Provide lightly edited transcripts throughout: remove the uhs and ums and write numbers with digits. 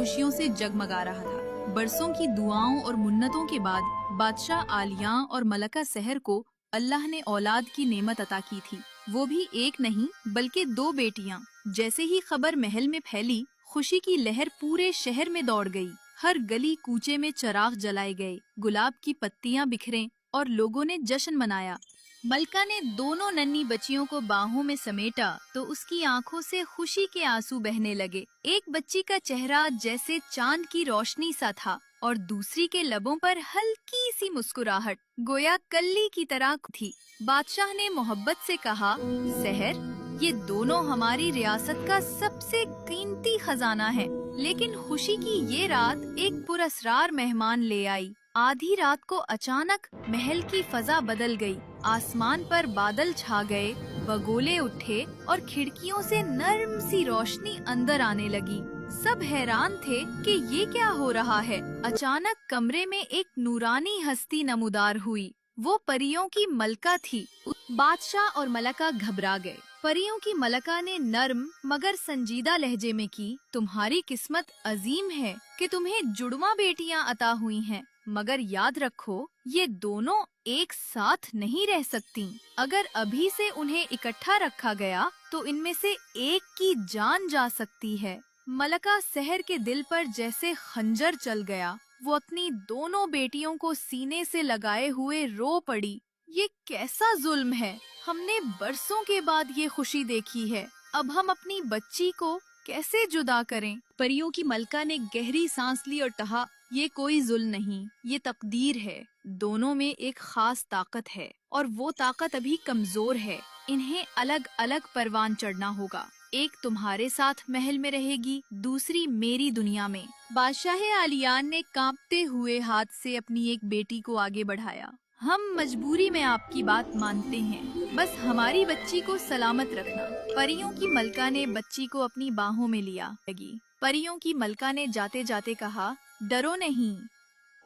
खुशियों से जगमगा रहा था। बरसों की दुआओं और मुन्नतों के बाद बादशाह आलियां और मलका सहर को अल्लाह ने औलाद की नेमत अता की थी, वो भी एक नहीं बल्कि 2 बेटियां। जैसे ही खबर महल में फैली, खुशी की लहर पूरे शहर में दौड़ गई। हर गली कूचे में चिराग जलाए गए, गुलाब की पत्तियां बिखरें और लोगों ने जश्न मनाया। मलका ने दोनों नन्ही बच्चियों को बाहों में समेटा तो उसकी आंखों से खुशी के आंसू बहने लगे। एक बच्ची का चेहरा जैसे चांद की रोशनी सा था और दूसरी के लबों पर हल्की सी मुस्कुराहट गोया कल्ली की तरह थी। बादशाह ने मोहब्बत से कहा, सहर, ये दोनों हमारी रियासत का सबसे कीमती खजाना है। लेकिन खुशी की ये रात एक पुरस्रार मेहमान ले आई। आधी रात को अचानक महल की फजा बदल गई। आसमान पर बादल छा गए, बगोले उठे और खिड़कियों से नर्म सी रोशनी अंदर आने लगी। सब हैरान थे कि ये क्या हो रहा है। अचानक कमरे में एक नूरानी हस्ती नमूदार हुई। वो परियों की मलका थी। बादशाह और मलका घबरा गए। परियों की मलका ने नर्म मगर संजीदा लहजे में की, तुम्हारी किस्मत अजीम है कि तुम्हें जुड़वा बेटियां अता हुई हैं, मगर याद रखो ये दोनों एक साथ नहीं रह सकती। अगर अभी से उन्हें इकट्ठा रखा गया तो इनमें से एक की जान जा सकती है। मलका सहर के दिल पर जैसे खंजर चल गया। वो अपनी दोनों बेटियों को सीने से लगाए हुए रो पड़ी। ये कैसा जुल्म है, हमने बरसों के बाद ये खुशी देखी है, अब हम अपनी बच्ची को कैसे जुदा करें। परियों की मलका ने गहरी सांस ली और कहा, ये कोई जुल्म नहीं, ये तकदीर है। दोनों में एक खास ताकत है और वो ताकत अभी कमजोर है। इन्हें अलग अलग परवान चढ़ना होगा। एक तुम्हारे साथ महल में रहेगी, दूसरी मेरी दुनिया में। बादशाह आलियान ने कांपते हुए हाथ से अपनी एक बेटी को आगे बढ़ाया। हम मजबूरी में आपकी बात मानते हैं, बस हमारी बच्ची को सलामत रखना। परियों की मलका ने बच्ची को अपनी बाहों में लिया लगी। परियों की मलका ने जाते जाते कहा, डरो नहीं,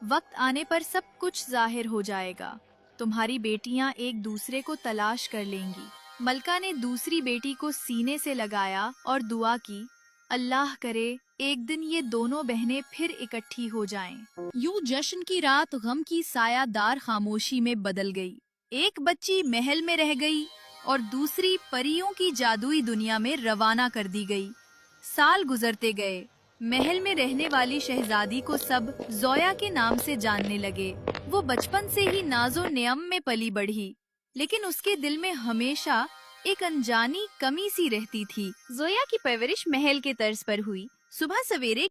वक्त आने पर सब कुछ जाहिर हो जाएगा। तुम्हारी बेटियां एक दूसरे को तलाश कर लेंगी। मलका ने दूसरी बेटी को सीने से लगाया और दुआ की, अल्लाह करे एक दिन ये दोनों बहनें फिर इकट्ठी हो जाएं। यूं जश्न की रात गम की सायादार खामोशी में बदल गई। एक बच्ची महल में रह गई और दूसरी परियों की जादुई दुनिया में रवाना कर दी गई। साल गुजरते गए। महल में रहने वाली शहजादी को सब जोया के नाम से जानने लगे। वो बचपन से ही नाजो नियम में पली बढ़ी, लेकिन उसके दिल में हमेशा एक अनजानी कमी सी रहती थी। जोया की परवरिश महल के तर्ज पर हुई। सुबह सवेरे